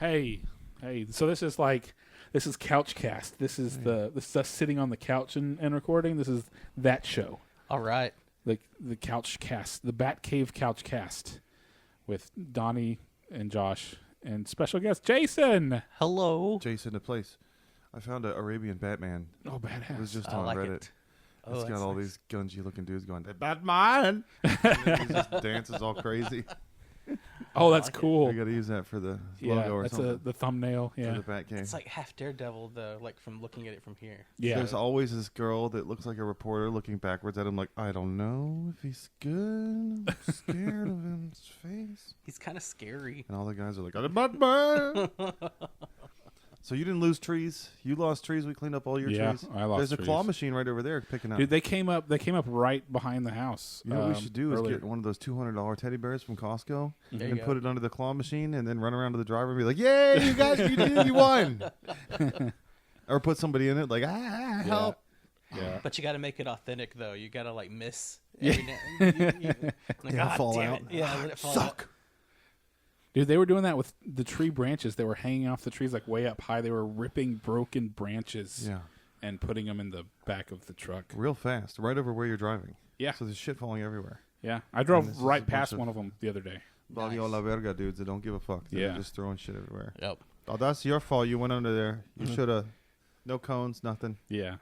Hey. So this is Couchcast. This is us sitting on the couch and recording. This is that show. All right. The Couchcast, the Batcave Couchcast, with Donnie and Josh and special guest Jason. Hello. Jason the place. I found an Arabian Batman. Oh, badass! It was just I on like Reddit. it. It's got that's all nice. these gungy looking dudes going, "The Batman!" And then he just dances all crazy. Oh, that's like it. cool. We got to use that for the Yeah, logo or that's something. the thumbnail. For Yeah, the Batcave. It's like half Daredevil, though, like from looking at it from here. yeah. There's always this girl that looks like a reporter looking backwards at him like, I don't know if he's good. I'm scared of his face. He's kind of scary. And all the guys are like, "The Batman!" So you didn't lose trees. You lost trees. We cleaned up all your Yeah, trees. I lost There's a claw trees. machine right over there picking up. Dude, they came up right behind the house. You know what we should do is earlier. get one of those $200 teddy bears from Costco There you and go. put it under the claw machine and then run around to the driver and be like, "Yay, you guys, you won!" Or put somebody in it like, help. Yeah. But you got to make it authentic, though. You got to like miss. Yeah. Every now, like, It'll God fall damn out. it. Yeah, let it fall Suck. Dude, they were doing that with the tree branches. They were hanging off the trees like way up high. They were ripping broken branches Yeah, and putting them in the back of the truck. real fast, right over where you're driving. Yeah. So there's shit falling everywhere. Yeah, I And drove this is right a bunch past of- one of them the other day. Body la verga dudes that don't give a fuck. They're Yeah. just throwing shit everywhere. Yep. Oh, that's your fault. You went under there. You should have. No cones, nothing. Yeah.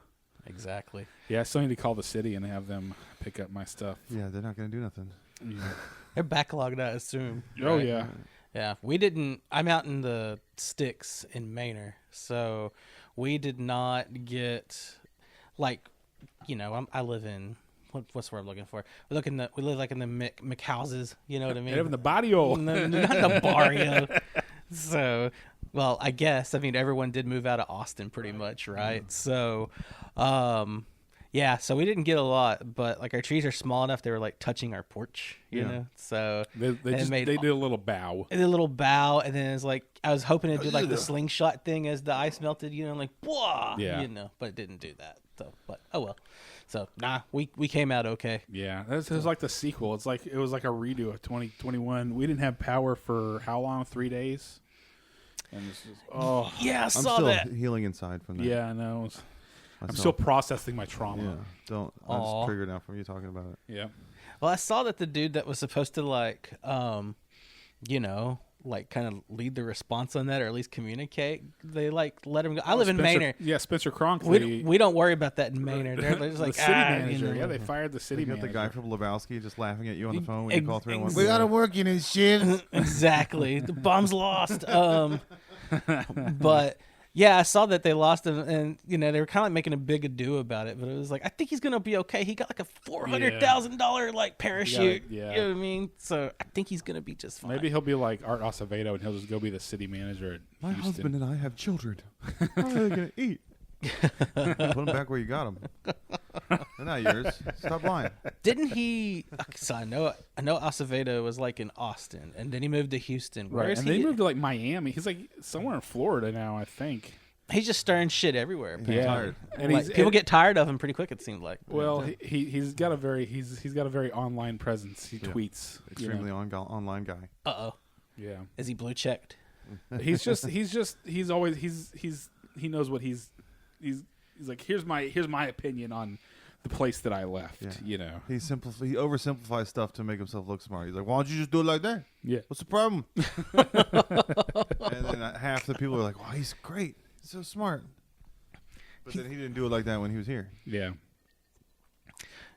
Exactly. Yeah, I still need to call the city and have them pick up my stuff. Yeah, they're not going to do nothing. Yeah. They're backlogged, I assume. Oh, right? yeah. Yeah, we didn't. I'm out in the sticks in Manor, so we did not get like, I live in what's the word I'm looking for? We live like in the McHouses. You know what I mean? They live in the barrio. No, not the barrio. So, well, I guess everyone did move out of Austin pretty much, right? So, yeah, so we didn't get a lot, but like our trees are small enough they were like touching our porch, you Yeah. know. So They And made did a little bow. a little bow, and then it's like I was hoping to do like the slingshot thing as the ice melted, like whoa, Yeah. but it didn't do that. So, but oh well. So we came out okay. Yeah, it was like the sequel. It was like a redo of 2021. We didn't have power for how long? 3 days. And it's just, oh Yeah, I I'm saw still that. healing inside from that. yeah, I know. I'm myself. still processing my trauma. Yeah. Don't. I'm Aw. just triggered now from you talking about it. Yeah. Well, I saw that the dude that was supposed to like kind of lead the response on that, or at least communicate, they like let him go. I live in Spencer, Manor. Yeah, Spencer Kronk. We don't worry about that in Manor. They're just the like city "Ah," manager. Yeah, they fired the You city got manager. the guy from Lebowski just laughing at you on the phone when you Ex- call 311. ex- We got him working and shit. Exactly. The bomb's lost. But yeah, I saw that they lost him, and they were kind of like making a big ado about it. But it was like, I think he's gonna be okay. He got like a $400,000 like parachute. Yeah. You know what I mean? So I think he's gonna be just fine. Maybe he'll be like Art Acevedo, and he'll just go be the city manager at My Houston. husband and I have children. How are they going to eat? Put them back where you got them. They're not yours. Stop lying. Didn't he? So I know Acevedo was like in Austin, and then he moved to Houston. Where Right, is and he? they moved to like Miami. He's like somewhere in Florida now, I think. He's just stirring shit everywhere. He's apparently. tired. And Like, people get tired of him pretty quick. It seemed like. well. He's got a very online presence. He Yeah. tweets Extremely online guy. Uh-oh. Yeah, Is he blue checked? he knows what he's like. Here's my opinion on the place that I left. Yeah. He oversimplifies stuff to make himself look smart. He's like, why don't you just do it like that? Yeah. What's the problem? And then half the people are like, wow, he's great. He's so smart. But then he didn't do it like that when he was here. Yeah.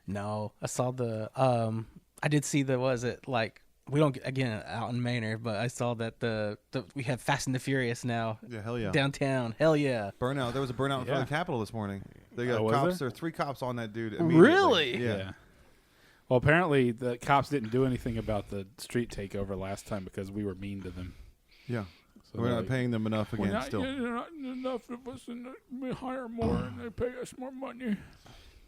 No, I saw the. I did see we don't get, again out in Manor, but I saw that we have Fast and the Furious now Yeah, hell yeah. downtown. Hell yeah! Burnout. There was a burnout in front of Yeah. the Capitol this morning. They got was cops. there? There were 3 cops on that dude immediately. Really? Yeah. Well, apparently the cops didn't do anything about the street takeover last time because we were mean to them. Yeah. So We're they're not like, paying them enough "We're again not- still. They're not enough of us, and we hire more, and they pay us more money.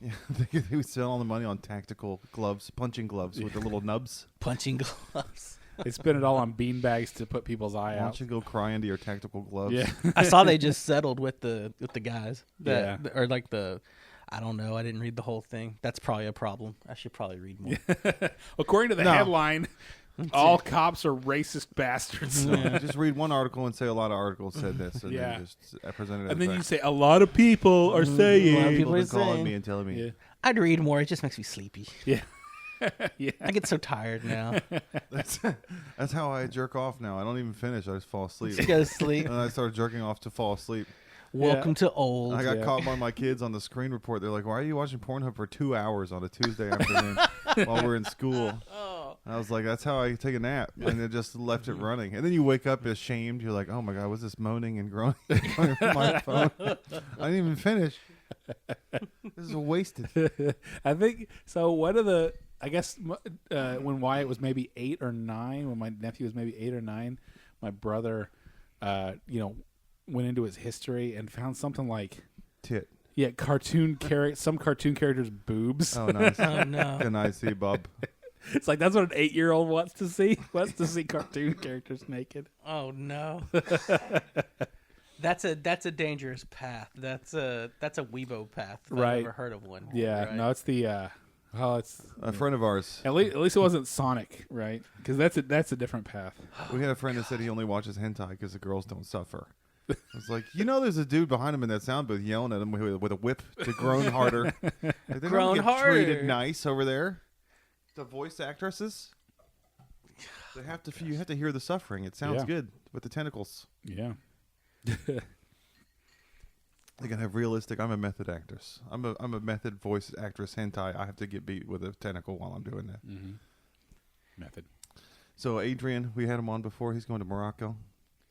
Yeah, they would sell all the money on tactical gloves, punching gloves with the little nubs. Punching gloves. They spend it all on bean bags to put people's eye Why out. don't you go cry into your tactical gloves? Yeah. I saw they just settled with the guys that Yeah. or like the. I don't know. I didn't read the whole thing. That's probably a problem. I should probably read more. According to the No. headline, all cops are racist bastards. Just read one article and say a lot of articles said this, and Yeah. then just present it. And as then you fact. say a lot of people are saying. lot of people People are are calling saying. me and telling me. Yeah. I'd read more. It just makes me sleepy. Yeah. Yeah. I get so tired now. That's how I jerk off now. I don't even finish. I just fall asleep. Just go to sleep. And I started jerking off to fall asleep. Welcome to old. I got Yeah. caught by my kids on the screen report. They're like, "Why are you watching Pornhub for 2 hours on a Tuesday afternoon while we're in school?" I was like, "That's how I take a nap," and it just left it running. And then you wake up ashamed. You're like, "Oh my god, was this moaning and groaning on my phone? I didn't even finish. This is wasted." I think so. One of the, I guess, when Wyatt was maybe 8 or 9, when my nephew was maybe 8 or 9, my brother, went into his history and found something like, Tit. some cartoon characters' boobs. Oh, nice. Oh no. Good night, see, Bob. It's like that's what an 8-year-old wants to see. Wants to see cartoon characters naked. Oh no. That's a dangerous path. That's a Weibo path. If I've Right. ever heard of one. Yeah, right? no, it's the. It's A friend of ours. at least it wasn't Sonic, right? Because that's a different path. We had a friend that said he only watches hentai because the girls don't suffer. I was like, there's a dude behind him in that sound booth yelling at him with a whip to groan harder. Like, they Groan don't get harder. treated nice over there. The voice actresses, you have to hear the suffering. It sounds Yeah. good with the tentacles. Yeah. They gotta have realistic. I'm a method actress. I'm a method voice actress hentai. I have to get beat with a tentacle while I'm doing that. Mm-hmm. Method. So Adrian, we had him on before. He's going to Morocco.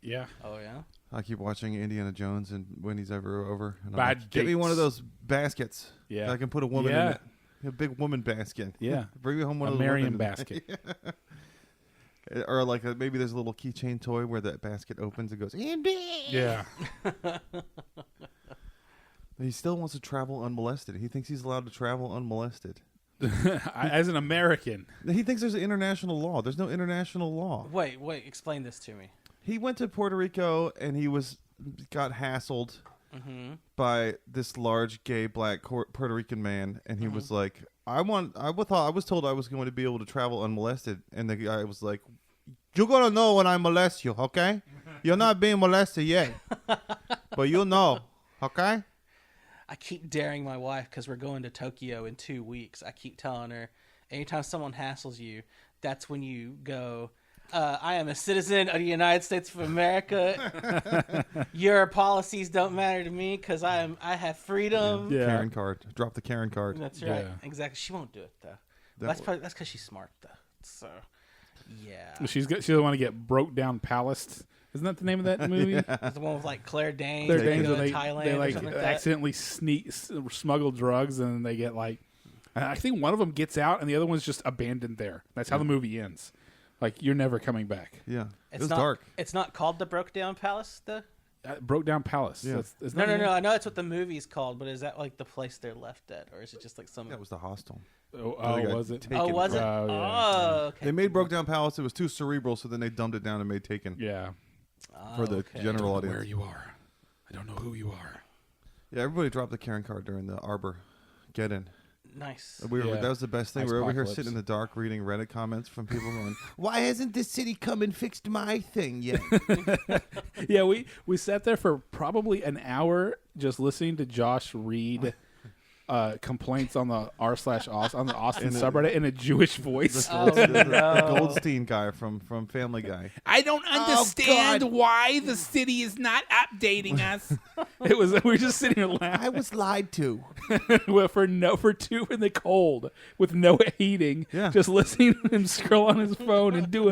Yeah. Oh yeah. I keep watching Indiana Jones, and when he's ever over, and I'm Bad like, get me one of dates. those baskets. Yeah. that I can put a woman Yeah. in it. A big woman basket. Yeah. Bring me home one A of those Marion women. basket. Or like maybe there's a little keychain toy where that basket opens and goes, Andy. Yeah. He still wants to travel unmolested. He thinks he's allowed to travel unmolested. As an American. He thinks there's an international law. There's no international law. Wait. Explain this to me. He went to Puerto Rico and he got hassled Mm-hmm. by this large gay black Puerto Rican man, and he was like, I was told I was going to be able to travel unmolested, and the guy was like, you're gonna know when I molest you, okay? You're not being molested yet, but you'll know, okay? I keep daring my wife because we're going to Tokyo in 2 weeks. I keep telling her, anytime someone hassles you, that's when you go, I am a citizen of the United States of America. Your policies don't matter to me because I have freedom. Yeah. Karen card. Drop the Karen card. That's right. Yeah. Exactly. She won't do it though. That That's because she's smart though. So, yeah. She doesn't want to get broke down palaced. Isn't that the name of that movie? It's the one with like Claire Danes. Claire they Danes, go where to Thailand they or like something like that. accidentally smuggle drugs, and they get like, I think one of them gets out, and the other one's just abandoned there. That's how the movie ends. Like, you're never coming back. Yeah. It's It was not, dark. It's not called the Broke Down Palace though. Broke down palace. Yeah. Isn't No. that it? I know that's what the movie's called, but is that like the place they're left at, or is it just like some? That was the hostel. Oh, They got was it? taken Oh, was it? Oh, yeah. Oh, okay. They made Broke Down Palace. It was too cerebral, so then they dumbed it down and made Taken Yeah. for the okay. general Where audience. you are. I don't know who you are. Yeah, everybody dropped the Karen card during the Arbor get-in. Nice. Yeah. Yeah. That was the best thing. Ice We're over here apocalypse. sitting in the dark reading Reddit comments from people going, why hasn't this city come and fixed my thing yet? Yeah, we sat there for probably an hour just listening to Josh read complaints on the r/Austin on the Austin subreddit in a Jewish voice. Oh, the Goldstein guy from Family Guy. I don't understand why the city is not updating us. We were just sitting here laughing. was lied to. Well, for 2 in the cold with no heating, Yeah. just listening to him scroll on his phone and do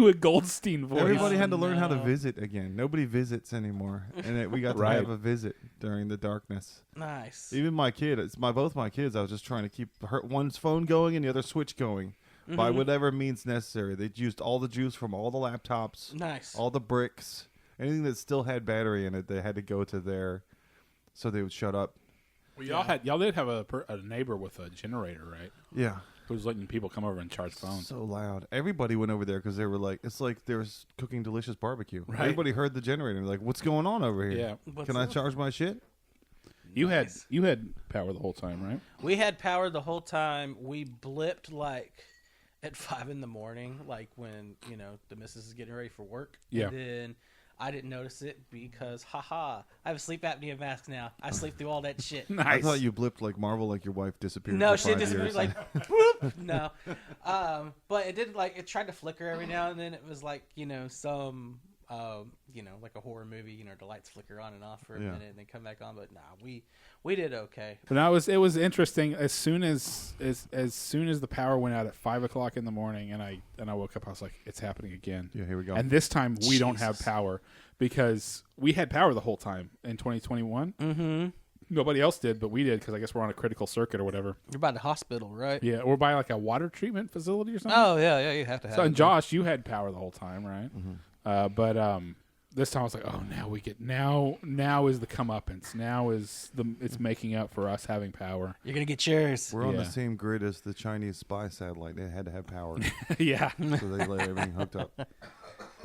a Goldstein voice. Everybody had to learn how to no. visit again. Nobody visits anymore, and we got to Right. have a visit during the darkness. Nice. Even my kid, both my kids. I was just trying to keep one's phone going and the other switch going by whatever means necessary. They used all the juice from all the laptops, Nice. all the bricks, anything that still had battery in it. They had to go to there, so they would shut up. Well, y'all did have a neighbor with a generator, right? Yeah. Who was letting people come over and charge phones. So loud. Everybody went over there because they were like, it's like they were cooking delicious barbecue. Right. Everybody heard the generator. They're like, what's going on over here? Yeah. What's Can I up? charge my shit? You Nice. had power the whole time, right? We had power the whole time. We blipped like at 5 a.m, like when the missus is getting ready for work. Yeah. And then I didn't notice it because, I have a sleep apnea mask now. I sleep through all that shit. Nice. I thought you blipped like Marvel, like your wife disappeared. No, for she 5 disappeared years. like whoop. No, but it did it tried to flicker every now and then. It was like some like a horror movie. The lights flicker on and off for a minute and then come back on. But nah, we did okay. But now it was interesting. As soon as the power went out at 5 o'clock in the morning, and I woke up, I was like, it's happening again. Yeah, here we go. And this time we don't have Jesus. power because we had power the whole time in 2021. Mm-hmm. Nobody else did, but we did because I guess we're on a critical circuit or whatever. You're by the hospital, right? Yeah, we're by like a water treatment facility or something. Oh yeah, you have to have. So, and it. Josh, you had power the whole time, right? But this time I was like, oh, now is the comeuppance. Now is it's making up for us having power. You're gonna get yours. We're on the Yeah. same grid as the Chinese spy satellite. They had to have power, Yeah, so they let everything hooked up.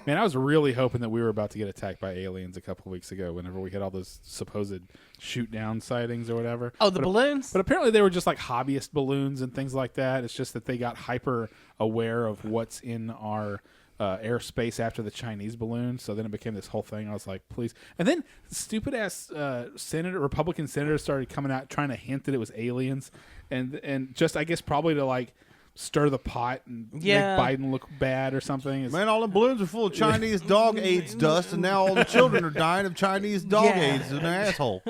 man, I was really hoping that we were about to get attacked by aliens a couple of weeks ago. Whenever we had all those supposed shoot down sightings or whatever. Oh, the balloons. But apparently they were just like hobbyist balloons and things like that. It's just that they got hyper aware of what's in our airspace after the Chinese balloon. So then it became this whole thing. I was like, please. And then stupid ass Republican senators started coming out trying to hint that it was aliens, and just I guess probably to like stir the pot and Yeah. make Biden look bad or something. It's- Man, all the balloons are full of Chinese dog AIDS dust, and now all the children are dying of Chinese dog Yeah. AIDS in their asshole.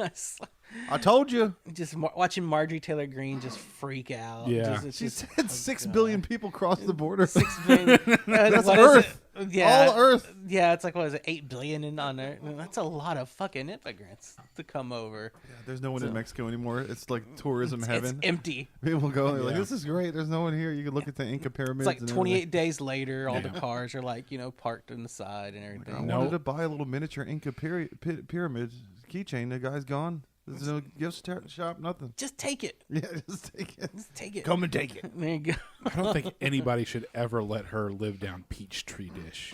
I told you. Just watching Marjorie Taylor Greene just freak out. Yeah. It's She just, said 6 billion people crossed the border. 6 billion. That's What is Earth. it? Yeah. All Earth. Yeah, it's like, what is it, 8 billion on there? That's a lot of fucking immigrants to come over. There's no one in Mexico anymore. It's like tourism heaven. It's empty. People go, they're like, Yeah. this is great. There's no one here. You can look at the Inca pyramids. It's like and 28 days later, all the Yeah. cars are like, parked on the side and everything. I everything. No. wanted to buy a little miniature Inca pyramid keychain. The guy's gone. There's no gift shop, nothing. Just take it. Yeah, just take it. Just take it. Come and take it. There you go. I don't think anybody should ever let her live down Peachtree Dish.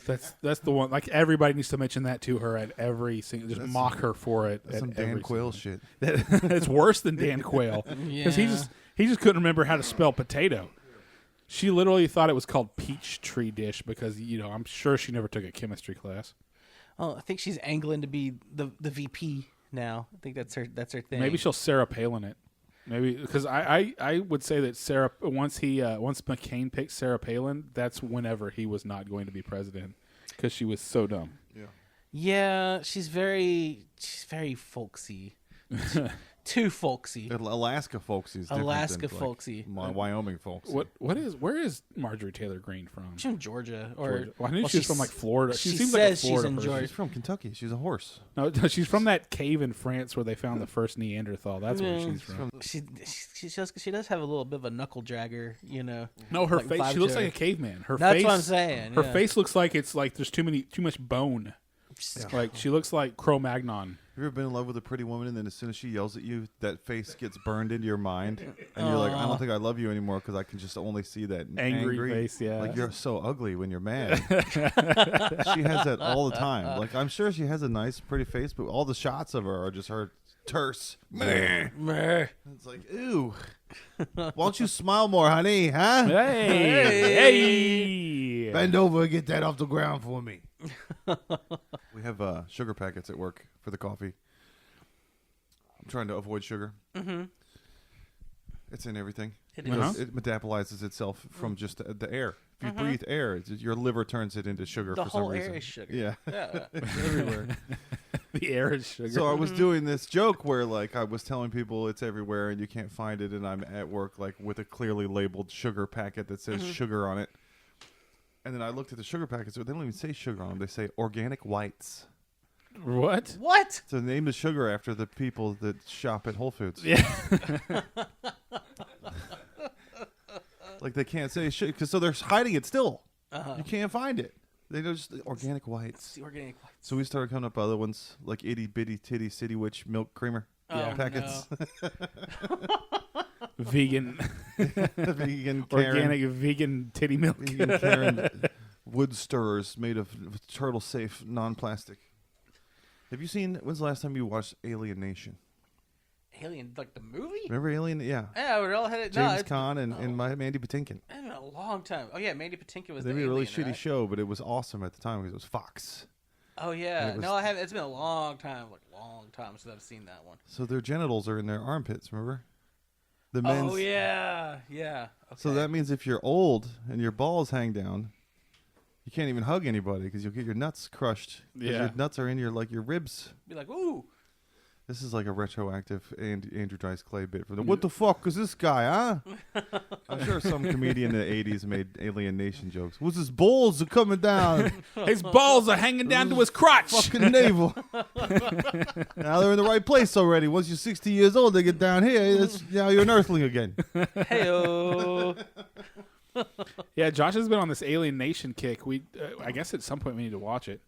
That's the one. Like everybody needs to mention that to her at every single. Just mock her for it. That's at some Dan every Quayle single- shit. It's worse than Dan Quayle because he just couldn't remember how to spell potato. She literally thought it was called Peachtree Dish because I'm sure she never took a chemistry class. Oh, I think she's angling to be the VP now. I think that's her thing. Maybe she'll Sarah Palin it. Maybe because I would say that once McCain picked Sarah Palin, that's whenever he was not going to be president because she was so dumb. Yeah, she's very folksy. Too folksy. Alaska folksy is different Alaska than, folksy. Wyoming folksy. Where is Marjorie Taylor Greene from? She's from Georgia, or Georgia. Well, I knew she was from like Florida. She seems says like a she's Florida in person. Georgia. She's from Kentucky. She's a horse. No, she's from that cave in France where they found the first Neanderthal. That's where Yeah. she's from. She does have a little bit of a knuckle dragger, No, her like face. Five She looks Joe. like a caveman. Her That's face. what I'm saying. Her yeah. face looks like it's like there's too much bone. Like she looks like Cro-Magnon. Have you ever been in love with a pretty woman, and then as soon as she yells at you, that face gets burned into your mind, and you're like, I don't think I love you anymore because I can just only see that Angry face, yeah. Like you're so ugly when you're mad. She has that all the time. Like I'm sure she has a nice, pretty face, but all the shots of her are just her terse. Meh. Meh. It's like, ew. Why don't you smile more, honey? Huh? Hey. Bend over and get that off the ground for me. We have sugar packets at work for the coffee. I'm trying to avoid sugar. Mm-hmm. It's in everything. It Uh-huh. is. It metabolizes itself from just the air. If you breathe air, your liver turns it into sugar The for some whole reason. air is sugar. Yeah, Yeah. it's everywhere. The air is sugar. So I was doing this joke where, like, I was telling people it's everywhere and you can't find it, and I'm at work, like, with a clearly labeled sugar packet that says sugar on it. And then I looked at the sugar packets. They don't even say sugar on them. They say organic whites. What? What? So name the sugar after the people that shop at Whole Foods. Yeah. Like they can't say sugar, so they're hiding it still. Uh-huh. You can't find it. They just organic whites. The organic white. So we started coming up with other ones like itty bitty titty city witch milk creamer Oh, packets. Vegan, Vegan Karen, organic vegan titty milk. Vegan Karen wood stirrers made of turtle safe non-plastic. Have you seen? When's the last time you watched Alien Nation? Alien, like the movie? Remember Alien? Yeah. Yeah, we all had it. James Caan and Mandy Patinkin. It's been a long time. Oh yeah, Mandy Patinkin was They the made a really alien, shitty right? show, but it was awesome at the time because it was Fox. Oh yeah, it was- no, I haven't. It's been a long time since I've seen that one. So their genitals are in their armpits, remember? The men's. Oh yeah, yeah. Okay. So that means if you're old and your balls hang down, you can't even hug anybody because you'll get your nuts crushed. 'Cause Yeah. Your nuts are in your ribs. be like, ooh. This is like a retroactive Andrew Dice Clay bit for them. What the fuck is this guy, huh? I'm sure some comedian in the 80s made Alien Nation jokes. What's his balls are coming down? His balls are hanging down to his crotch. Fucking navel. Now they're in the right place already. Once you're 60 years old, they get down here. Now you're an earthling again. Heyo. Yeah, Josh has been on this Alien Nation kick. I guess at some point we need to watch it.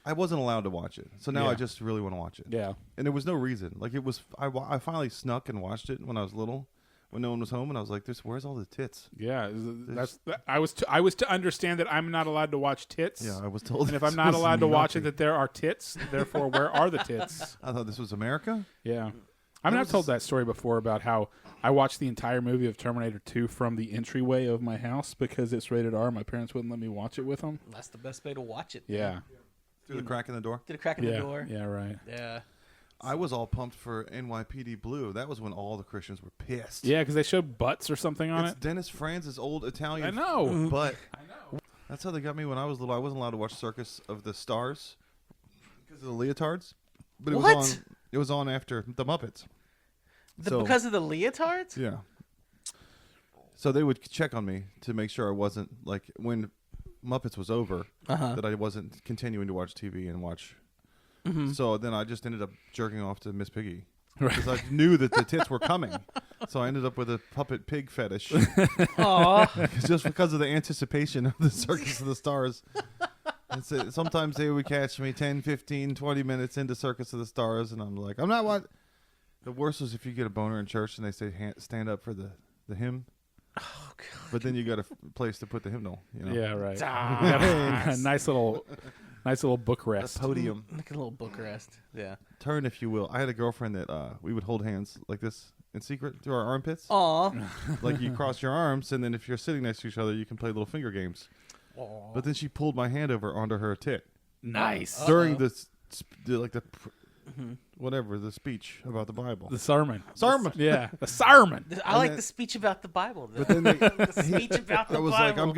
I wasn't allowed to watch it, so now Yeah. I just really want to watch it. Yeah. And there was no reason. Like it was, I finally snuck and watched it when I was little, when no one was home, and I was like, "Where's all the tits?" Yeah, I was to understand that I'm not allowed to watch tits. Yeah, I was told. And if I'm this not was allowed to watch it, nothing. that there are tits, therefore, where are the tits? I thought this was America. Yeah. I mean, I've told that story before about how I watched the entire movie of Terminator 2 from the entryway of my house because it's rated R. My parents wouldn't let me watch it with them. That's the best way to watch it. Yeah. Through the crack in the door. Did a crack in Yeah. the door. Yeah, right. Yeah. I was all pumped for NYPD Blue. That was when all the Christians were pissed. Yeah, because they showed butts or something on It's it. Dennis Franz's old Italian. I know. But I know. that's how they got me when I was little. I wasn't allowed to watch Circus of the Stars because of the leotards. But it What? was on. It was on after the Muppets. So- Because of the leotards? Yeah. So they would check on me to make sure I wasn't like when Muppets was over that I wasn't continuing to watch TV and watch. So then I just ended up jerking off to Miss Piggy because I knew that the tits were coming. So I ended up with a puppet pig fetish Aw. just because of the anticipation of the Circus of the Stars. And so sometimes they would catch me 10, 15, 20 minutes into Circus of the Stars, and I'm like, I'm not what. The worst was if you get a boner in church and they say stand up for the hymn. Oh, God. But then you got a place to put the hymnal, you know. Yeah, right. Ah. A nice little book rest. The podium. Like a little book rest. Yeah. Turn, if you will. I had a girlfriend that we would hold hands like this in secret through our armpits. Aw. Like you cross your arms, and then if you're sitting next to each other, you can play little finger games. Aw. But then she pulled my hand over onto her tit Nice. during whatever, the speech about the Bible. The sermon. Sermon. Yeah, the sermon. I like then- the speech about the Bible. But then they, The speech about the I was Bible. like, I'm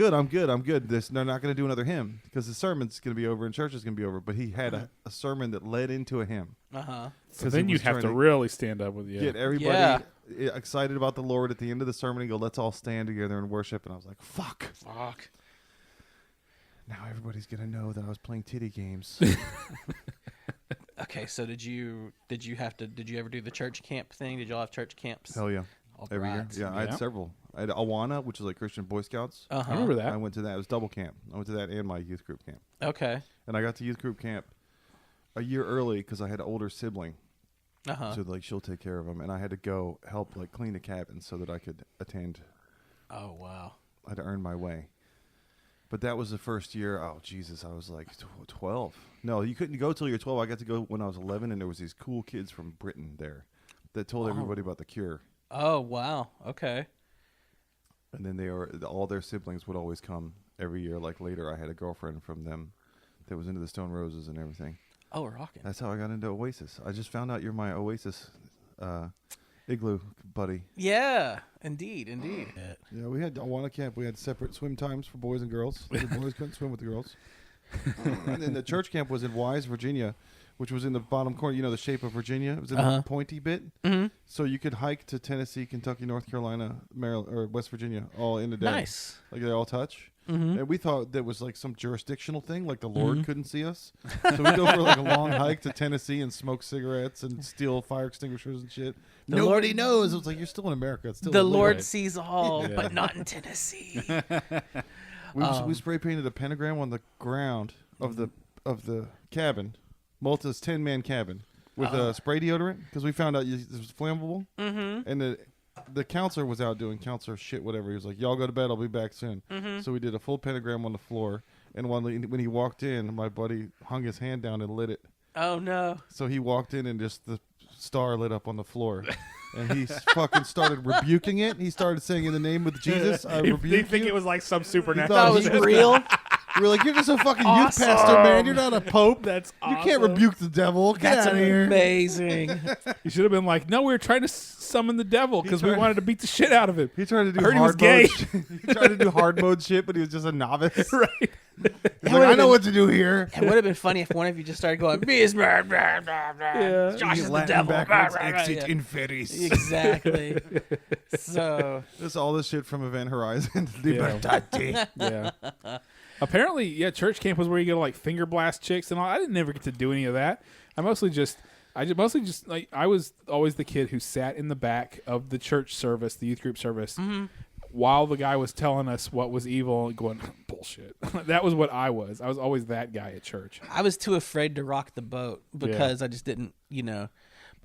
good. They're not going to do another hymn because the sermon's going to be over and church is going to be over. But he had a sermon that led into a hymn. Uh-huh. So 'Cause then he you was have trying to really stand up with you. get everybody Yeah. excited about the Lord at the end of the sermon and go, let's all stand together and worship. And I was like, fuck. Fuck. Now everybody's going to know that I was playing titty games. Okay, so did you ever do the church camp thing? Did y'all have church camps? Hell yeah. All Every year. right. Yeah, I Yeah. had several. I had Awana, which is like Christian Boy Scouts. Uh-huh. I remember that. I went to that. It was double camp. I went to that and my youth group camp. Okay. And I got to youth group camp a year early because I had an older sibling. Uh-huh. So like she'll take care of him. And I had to go help like clean the cabin so that I could attend. Oh, wow. I had to earn my way. But that was the first year. Oh, Jesus. I was like 12. No, you couldn't go till you're 12. I got to go when I was 11. And there was these cool kids from Britain there that told everybody about the cure. Oh, wow. Okay. And then all their siblings would always come every year. Like later, I had a girlfriend from them that was into the Stone Roses and everything. Oh, rocking. That's how I got into Oasis. I just found out you're my Oasis igloo buddy. Yeah, indeed. Yeah, we had Awana camp. We had separate swim times for boys and girls. The boys couldn't swim with the girls. And then the church camp was in Wise, Virginia, which was in the bottom corner. You know, the shape of Virginia. It was in the pointy bit. Mm-hmm. So you could hike to Tennessee, Kentucky, North Carolina, Maryland, or West Virginia all in a day. Nice. Like they all touch. Mm-hmm. And we thought that was like some jurisdictional thing, like the Lord couldn't see us. So we'd go for like a long hike to Tennessee and smoke cigarettes and steal fire extinguishers and shit. The Nobody knows. It was like, you're still in America. It's still The illegal. Lord sees all, Yeah. but not in Tennessee. We spray painted a pentagram on the ground of the cabin. Malta's 10-man cabin with spray deodorant because we found out it was flammable. Mm-hmm. And the counselor was out doing counselor shit, whatever. He was like, y'all go to bed. I'll be back soon. Mm-hmm. So we did a full pentagram on the floor. And when he walked in, my buddy hung his hand down and lit it. Oh, no. So he walked in and just the star lit up on the floor. And he fucking started rebuking it. He started saying, in the name of Jesus, I They rebuke think you. it was like some He supernatural. thought That was he was- real. We were like, you're just a fucking Awesome. youth pastor, man. You're not a pope. That's You awesome. can't rebuke the devil. Get That's out of here. amazing. You should have been like, no, we were trying to summon the devil because we tried- wanted to beat the shit out of him. He tried to do I heard he was hard gay. mode. He tried to do hard mode shit, but he was just a novice. Right. He's like, I know what to do here. It would have been funny if one of you just started going, "Me is blah, blah, blah, blah. Yeah. Josh is the Latin devil." Blah, backwards, blah, blah, exit yeah. inferis. Exactly. So This all this shit from Event Horizon. Yeah. Libertate. Yeah. Apparently, yeah, church camp was where you go to like finger blast chicks and all. I didn't never get to do any of that. I mostly just like I was always the kid who sat in the back of the church service, the youth group service, while the guy was telling us what was evil and going bullshit. That was what I was. I was always that guy at church. I was too afraid to rock the boat because I just didn't,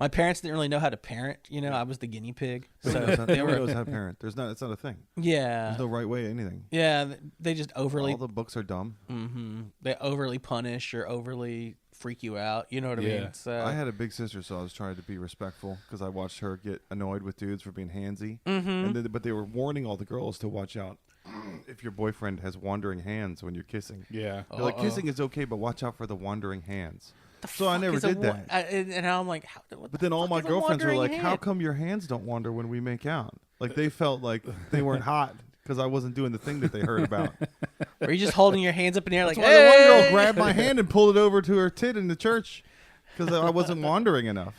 my parents didn't really know how to parent. I was the guinea pig. So They they knows were, how to parent. It's not a thing. yeah. There's no right way to anything. Yeah, they just overly, All the books are dumb. they overly punish or overly freak you out. You know what I Yeah. mean? So I had a big sister, so I was trying to be respectful because I watched her get annoyed with dudes for being handsy. But they were warning all the girls to watch out if your boyfriend has wandering hands when you're kissing. Yeah. They're like, kissing is okay, but watch out for the wandering hands. So I fuck never is a did wa- that. and I'm like, what But the then all fuck my is a girlfriends were wandering like, how hand? come your hands don't wander when we make out? Like they felt like they weren't hot because I wasn't doing the thing that they heard about. Are you just holding your hands up in the air like, That's why the one hey? girl grabbed my hand and pulled it over to her tit in the church because I wasn't wandering enough.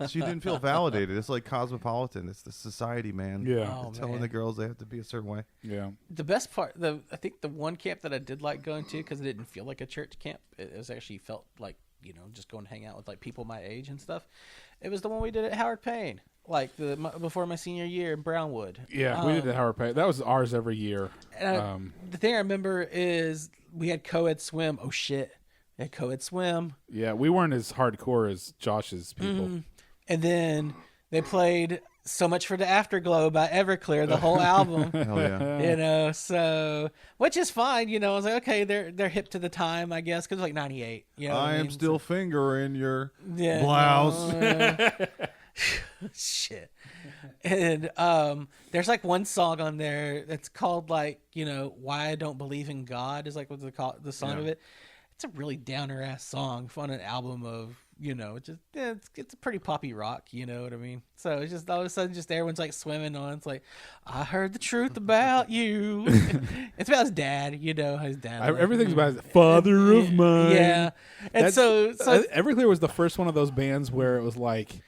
She didn't feel validated. It's like Cosmopolitan. It's the society, man. Yeah. Oh, Telling man. the girls they have to be a certain way. Yeah. The best part, I think the one camp that I did like going to because it didn't feel like a church camp. It was actually felt like just going to hang out with like people my age and stuff. It was the one we did at Howard Payne, like before my senior year in Brownwood. Yeah. We did the Howard Pay. That was ours every year. And the thing I remember is we had co-ed swim. Oh shit, we had co-ed swim. Yeah. We weren't as hardcore as Josh's people. And then they played So Much for the Afterglow by Everclear, the whole album. Hell yeah. So which is fine. I was like, okay, they're hip to the time, I guess, because like '98. You know, what I am mean? still fingering your Yeah. blouse. Shit. And there's like one song on there that's called like, Why I Don't Believe in God is like what's the song of it. It's a really downer ass song on an album of, it's a pretty poppy rock, you know what I mean? So it's just all of a sudden just everyone's like swimming on. It's like, I heard the truth about you. It's about his dad, his dad. Everything's about his father of mine. Yeah. And so Everclear was the first one of those bands where it was like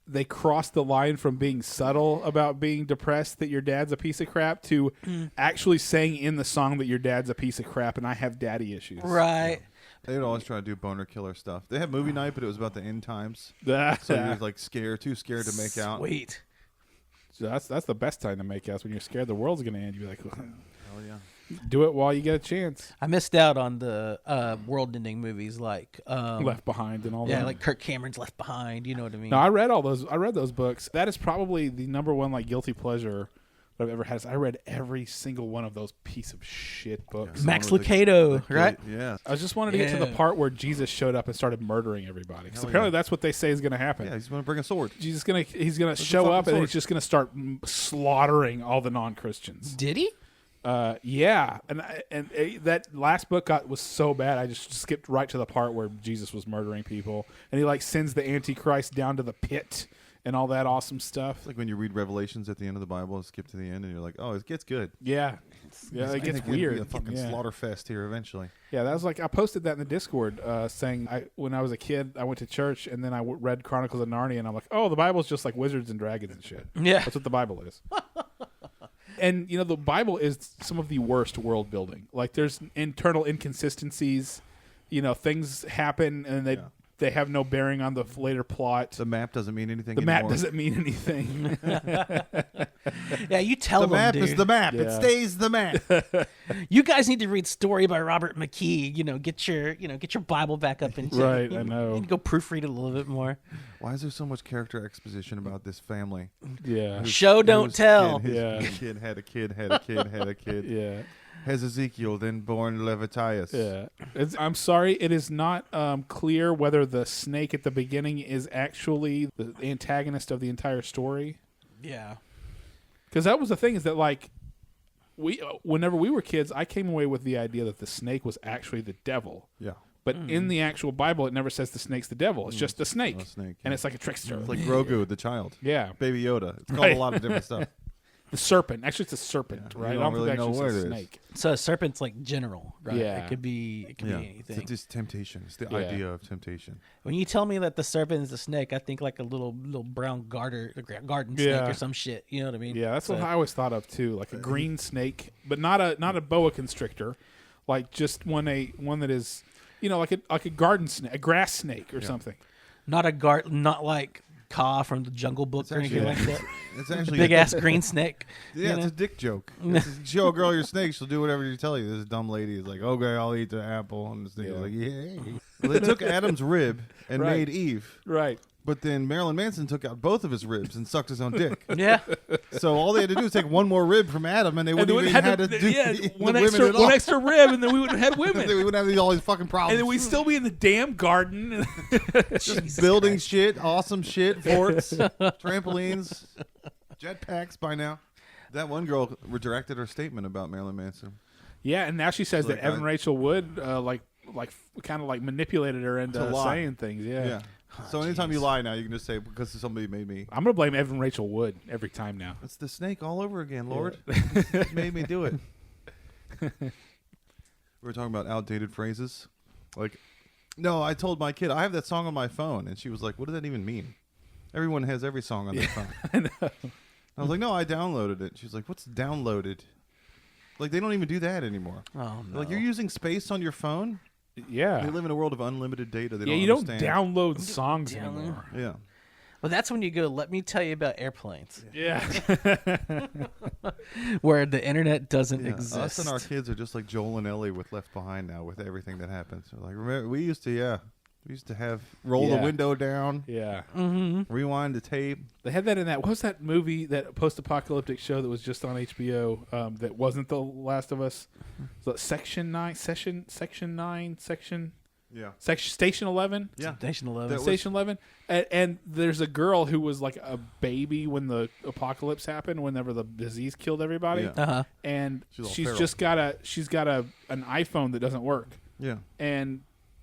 they crossed the line from being subtle about being depressed that your dad's a piece of crap to actually saying in the song that your dad's a piece of crap and I have daddy issues. right. They would always try to do boner killer stuff. They had movie night, but it was about the end times. So So you're like too scared to make out. Sweet. that's the best time to make out when you're scared the world's going to end. You're like, Hell yeah. do it while you get a chance. I missed out on the world-ending movies like Left Behind and all that. yeah, like Kirk Cameron's Left Behind. You know what I mean? No, I read all those. I read those books. That is probably the number one like guilty pleasure that I've ever had. I read every single one of those piece of shit books. Max Someone with Lucado, the right? Yeah. I just wanted to get to the Yeah. part where Jesus showed up and started murdering everybody. Because Hell apparently yeah. that's what they say is going to happen. Yeah, he's going to bring a sword. He's gonna a show fucking up and sword. he's just gonna start slaughtering all the non-Christians. Did he? Yeah, and that last book was so bad. I just skipped right to the part where Jesus was murdering people, and he like sends the Antichrist down to the pit and all that awesome stuff. It's like when you read Revelations at the end of the Bible, skip to the end, and you're like, oh, it gets good. Yeah, yeah, it gets weird. A fucking Yeah. slaughter fest here eventually. Yeah, that was like I posted that in the Discord, saying when I was a kid, I went to church and then I read Chronicles of Narnia, and I'm like, oh, the Bible's just like wizards and dragons and shit. Yeah. That's what the Bible is. And the Bible is some of the worst world building. Like there's internal inconsistencies. Things happen and they have no bearing on the later plot. The map doesn't mean anything The anymore. map doesn't mean anything. Yeah, you tell The them, map dude. is the map. It Yeah. stays the map. You guys need to read Story by Robert McKee. Get your Bible back up and Right, You I know. need to go proofread it a little bit more. Why is there so much character exposition about this family? Yeah. Show don't Whose tell. Kid, his Yeah. kid had a kid, had a kid, had a kid. Yeah. has Ezekiel, then born Levitius. Yeah. I'm sorry, it is not clear whether the snake at the beginning is actually the antagonist of the entire story. Yeah. Because that was the thing, is that like whenever we were kids, I came away with the idea that the snake was actually the devil. Yeah. But in the actual Bible, it never says the snake's the devil. It's just a snake. A snake, And yeah. it's like a trickster. It's like Grogu, the child. Yeah. Baby Yoda. It's called Right. a lot of different stuff. The serpent. Actually, it's a serpent, Yeah, right? you I don't don't really think know actually what says it is. snake. So a serpent's like general, right? Yeah. It could be anything. It's just temptation. It's the Yeah. idea of temptation. When you tell me that the serpent is a snake, I think like a little garden snake Yeah. or some shit. You know what I mean? Yeah, that's So- what I always thought of too, like a green snake, but not a boa constrictor, like just one that is, like a garden snake, a grass snake or something. Not not like Ka from the Jungle Book It's or anything like actually- that. It's actually Big ass green snake. Yeah, you it's know? a dick joke. It's just, show a girl your snake, she'll do whatever you tell you. This dumb lady is like, okay, I'll eat the apple. And the snake is like, yeah. Well, they took Adam's rib and Right. made Eve. Right. But then Marilyn Manson took out both of his ribs and sucked his own dick. Yeah. So all they had to do was take one more rib from Adam, and they wouldn't even have to do the one women at all. extra rib, and then we wouldn't have had we women, wouldn't have all these fucking problems. and then we'd still be in the damn garden. Jesus building Christ. shit, awesome shit, forts, trampolines, jetpacks by now. That one girl redirected her statement about Marilyn Manson. Yeah, and now she says It's that like Evan Rachel Wood, kind of like manipulated her into To lie. saying things. Yeah. So anytime you lie now, you can just say, because somebody made me. I'm gonna blame Evan Rachel Wood every time now. It's the snake all over again, Lord. It made me do it. We were talking about outdated phrases. Like, no, I told my kid, I have that song on my phone. And she was like, what does that even mean? Everyone has every song on their phone. I know. I was like, no, I downloaded it. She was like, what's downloaded? Like, they don't even do that anymore. Oh no. Like, you're using space on your phone? Yeah. They live in a world of unlimited data. They Yeah, don't you understand. don't download songs download. anymore. Yeah. Well, that's when you go. Let me tell you about airplanes, Yeah. where the internet doesn't Yeah, exist. us and our kids are just like Joel and Ellie with Left Behind now, with everything that happens. We're like, remember, we used to have roll the Yeah. window down, Yeah. rewind the tape. They had that in that. What was that movie? That post-apocalyptic show that was just on HBO. That wasn't The Last of Us. So Section 9, Station 9, Station Station 11. Yeah. Station 11. That was- Station 11. And there's a girl who was like a baby when the apocalypse happened, whenever the disease killed everybody. Yeah. Uh-huh. And She's all she's feral. just got an iPhone that doesn't work. Yeah. And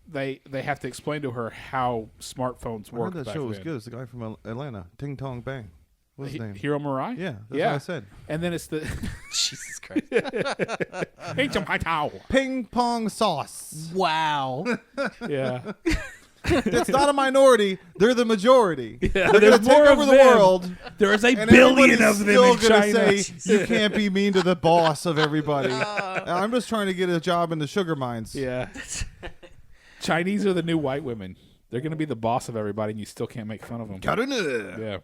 they have to explain to her how smartphones I work. heard that back show was then. good. It's the guy from Atlanta, Ting Tong Bang. What's his name? Hiro Murai? Yeah, that's Yeah. what I said. And then it's the Jesus Christ. Ping pong sauce. Wow. Yeah. It's not a minority; they're the majority. Yeah, They're gonna there's take more over of the them. world, There is a and billion everybody's of them still in gonna China. say you can't be mean to the boss of everybody. I'm just trying to get a job in the sugar mines. Yeah. Chinese are the new white women. They're going to be the boss of everybody, and you still can't make fun of them. Got it. Yeah.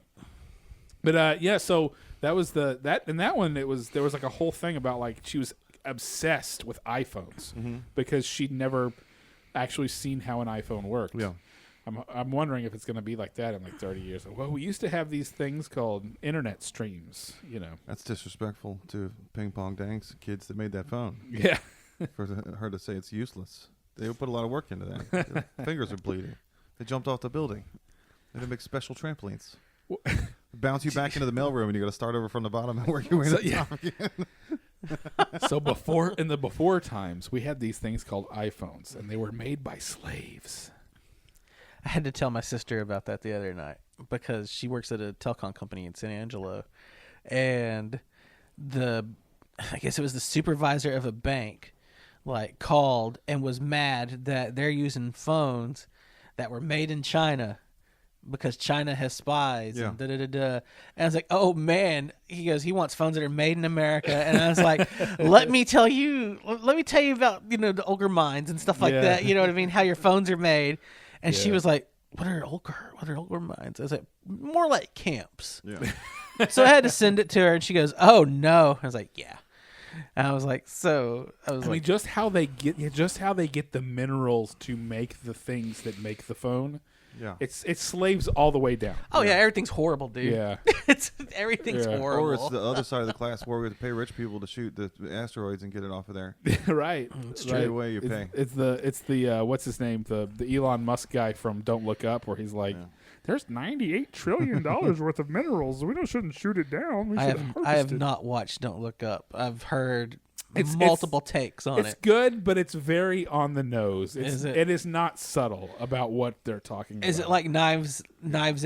But so that was in that one there was like a whole thing about like she was obsessed with iPhones because she'd never actually seen how an iPhone worked. Yeah. I'm wondering if it's going to be like that in like 30 years. Well, we used to have these things called internet streams, That's disrespectful to Ping Pong Dang's kids that made that phone. Yeah. For her to say it's useless. They put a lot of work into that. Their fingers are bleeding. They jumped off the building. They had to make special trampolines. Bounce you back into the mailroom, and you got to start over from the bottom and work your way to the top again. So in the before times, we had these things called iPhones, and they were made by slaves. I had to tell my sister about that the other night because she works at a telecom company in San Angelo, and I guess it was the supervisor of a bank, like called and was mad that they're using phones that were made in China because China has spies. Yeah. And da-da-da-da. And I was like, oh man, he goes, he wants phones that are made in America. And I was like, let me tell you about, the ogre mines and stuff like Yeah. that. You know what I mean? How your phones are made. And she Yeah. was like, what are ogre mines? I was like, more like camps. Yeah. So I had to send it to her, and she goes, oh no. I was like, yeah. And I was like, I mean, just how they get the minerals to make the things that make the phone. Yeah. It's slaves all the way down. oh yeah, everything's horrible, dude. Yeah. Everything's Yeah. horrible. Or it's the other side of the class where we have to pay rich people to shoot the asteroids and get it off of there. Right. It's Right. Either way you pay. It's the what's his name, the Elon Musk guy from Don't Look Up, where he's like, Yeah. "There's $98 trillion worth of minerals. We shouldn't shoot it down. We I should have harvest it." not watched Don't Look Up. I've heard It's- multiple takes on It's it. good, but it's very on the nose. Is it? It is not subtle about what they're talking about. Is it like Knives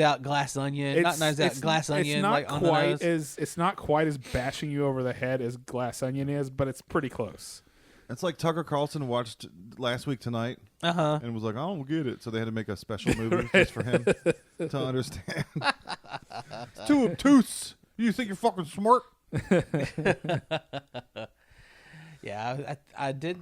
Out, Glass Onion? Not Knives Out, Glass Onion. It's not like on the quite nose? as it's not quite as bashing you over the head as Glass Onion is, but it's pretty close. It's like Tucker Carlson watched Last Week Tonight and was like, I don't get it. So they had to make a special movie just for him to understand. It's too obtuse. You think you're fucking smart? Yeah, I did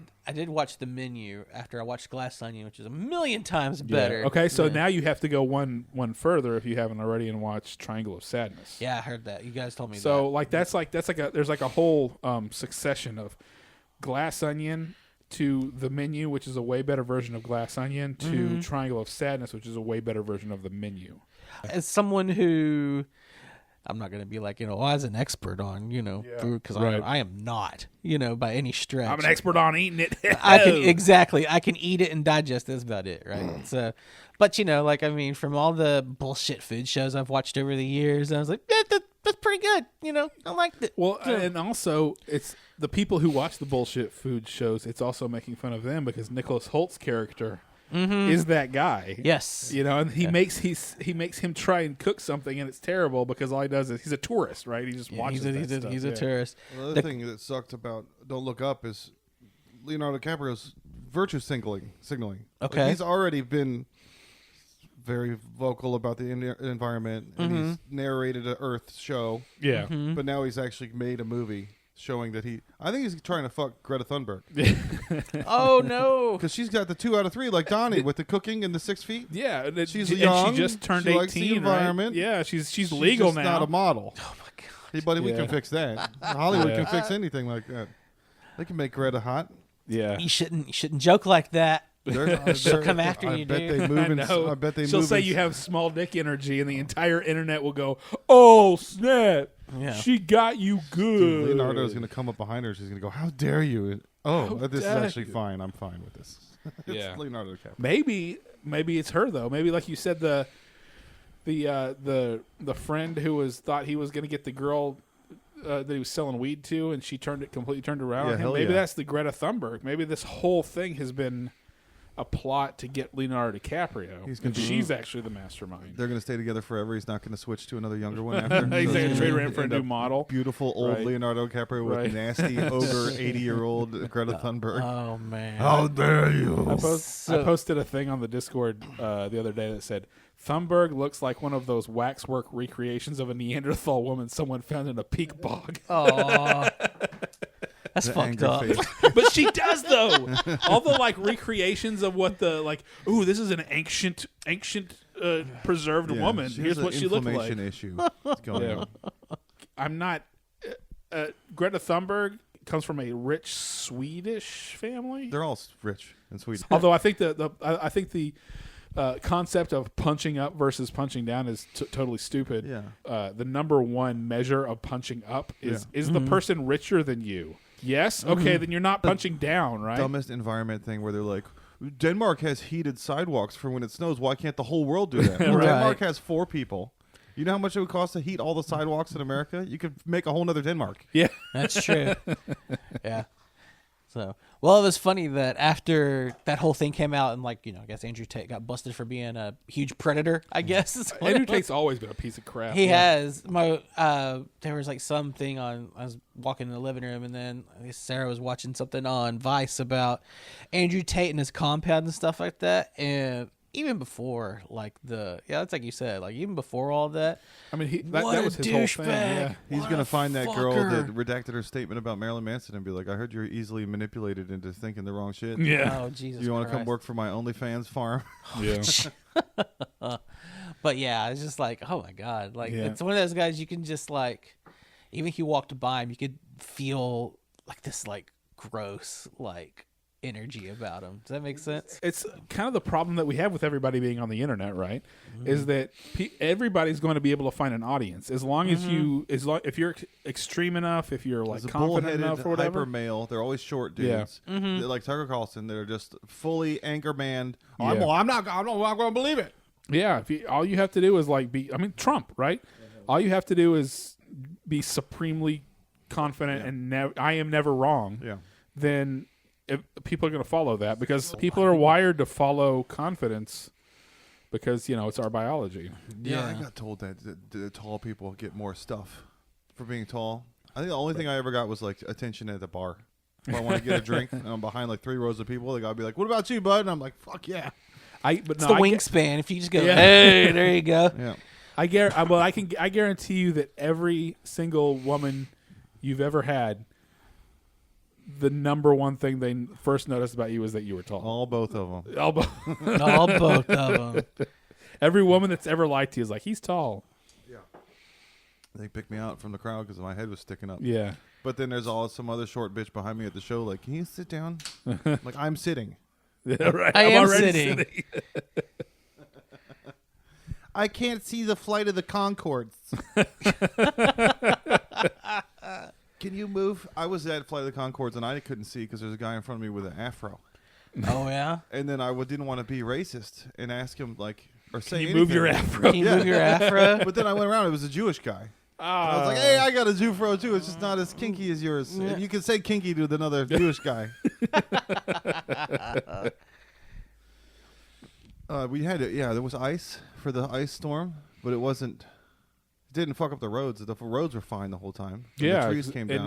watch The Menu after I watched Glass Onion, which is a million times better. Yeah. Okay, so than- now you have to go one further if you haven't already and watch Triangle of Sadness. Yeah, I heard that. You guys told me So that. like that's like there's like a whole succession of Glass Onion to The Menu, which is a way better version of Glass Onion, to Triangle of Sadness, which is a way better version of The Menu. As someone who, I'm not going to be like, as an expert on, food, because right. I am not, by any stretch. I'm an expert on eating it. I can eat it and digest. That's about it, right? So, but from all the bullshit food shows I've watched over the years, I was like, that's pretty good. I liked it. Well, and also it's the people who watch the bullshit food shows. It's also making fun of them because Nicholas Holt's character is that guy. Yes. And he makes him try and cook something, and it's terrible because all he does is he's a tourist, right? He just watches. He's a tourist. Another thing that sucked about Don't Look Up is Leonardo DiCaprio's virtue signaling. Okay. Like, he's already been very vocal about the environment, and he's narrated an Earth show. Yeah. But now he's actually made a movie showing that I think he's trying to fuck Greta Thunberg. Oh no! Because she's got the 2 out of 3, like Donnie, with the cooking and the 6 feet. Yeah, and She's and young. she just turned She likes the 18. environment. Right? Yeah, she's She's legal just now. not a model. Oh my god! Hey, buddy, we Yeah. can fix that. Hollywood Yeah. can fix anything like that. They can make Greta hot. Yeah, You shouldn't joke like that. She'll come after I you, bet dude. they move in. I know. I bet they She'll move say in- you have small dick energy, and the entire internet will go, "Oh snap! Yeah. She got you good." Dude, Leonardo's going to come up behind her. She's going to go, "How dare you?" And, this is dare actually you." fine. I'm fine with this. It's Yeah. Leonardo DiCaprio. Maybe it's her though. Maybe like you said, the friend who thought he was going to get the girl that he was selling weed to, and she completely turned around. Yeah, on him. hell Maybe yeah. that's the Greta Thunberg. Maybe this whole thing has been a plot to get Leonardo DiCaprio. He's gonna and be- she's actually the mastermind. They're going to stay together forever. He's not going to switch to another younger one after. He's going to trade her in for a And new model. Beautiful old Right. Leonardo DiCaprio with Right. nasty ogre 80-year-old Greta Thunberg. Oh man! How dare you? I So- posted a thing on the Discord the other day that said, Thunberg looks like one of those waxwork recreations of a Neanderthal woman someone found in a peak bog. Oh, that's The fucked angry up. face. But she does though. All the like recreations of what ooh, this is an ancient preserved Yeah, woman. she Here's has what an she looked like. inflammation issue going Yeah. on. I'm not. Greta Thunberg comes from a rich Swedish family. They're all rich in Sweden. Although I think I think the concept of punching up versus punching down is totally stupid. Yeah. The number one measure of punching up is Yeah. the person richer than you? Yes. Okay, then you're not punching down, right? Dumbest environment thing where they're like, Denmark has heated sidewalks for when it snows. Why can't the whole world do that? Well, Right. Denmark has 4 people. You know how much it would cost to heat all the sidewalks in America? You could make a whole nother Denmark. Yeah. That's true. Yeah. So, well, it was funny that after that whole thing came out, and I guess Andrew Tate got busted for being a huge predator. I guess is what Andrew it was. Tate's always been a piece of crap. He has. There was something on. I was walking in the living room, and then I guess Sarah was watching something on Vice about Andrew Tate and his compound and stuff like that. And even before, that's like you said, even before all that. I mean, What that a was his whole thing. douchebag. Yeah. He's What going to a find that girl fucker. that redacted her statement about Marilyn Manson and be like, I heard you're easily manipulated into thinking the wrong shit. Yeah. Oh Jesus! Do you want to come Christ. work for my OnlyFans farm? Yeah. But yeah, it's just oh my god, Yeah. it's one of those guys you can just even if you walked by him, you could feel this like gross like energy about them. Does that make sense? It's kind of the problem that we have with everybody being on the internet, right? Is that everybody's going to be able to find an audience as long as if you're extreme enough, if you're like There's a confident bullheaded enough or whatever. hyper male. They're always short Yeah. dudes. They're like Tucker Carlson. They're just fully anchor man. Oh, Yeah. I'm not going to believe it. Yeah, all you have to do is Trump, right? All you have to do is be supremely confident and I am never wrong. Yeah. Then if people are going to follow that because people are wired to follow confidence because it's our biology. Yeah, I got told that tall people get more stuff for being tall. I think the only thing I ever got was like attention at the bar. If I want to get a drink and I'm behind like 3 rows of people, they gotta be like, "What about you, bud?" And I'm like, "Fuck yeah." It's the wingspan. If you just go, Yeah. hey, there you go. Yeah. I guarantee you that every single woman you've ever had, the number one thing they first noticed about you was that you were tall. All both of them. All Both of them. Every woman that's ever liked you is like, he's tall. Yeah. They picked me out from the crowd because my head was sticking up. Yeah. But then there's some other short bitch behind me at the show. Like, can you sit down? Like, I'm sitting. Yeah, right. I I'm am already sitting. I can't see the flight of the Concords. Can you move? I was at Flight of the Concords and I couldn't see because there's a guy in front of me with an afro. Oh yeah. And then I didn't want to be racist and ask him or say You anything. move your afro. Can you move your afro? But then I went around. It was a Jewish guy. I was like, "Hey, I got a Jewfro too. It's just not as kinky as yours." Yeah. And you can say kinky to another Jewish guy. We had it. Yeah, there was ice for the ice storm, but it didn't fuck up the roads. The roads were fine the whole time. And Yeah, the trees came it down.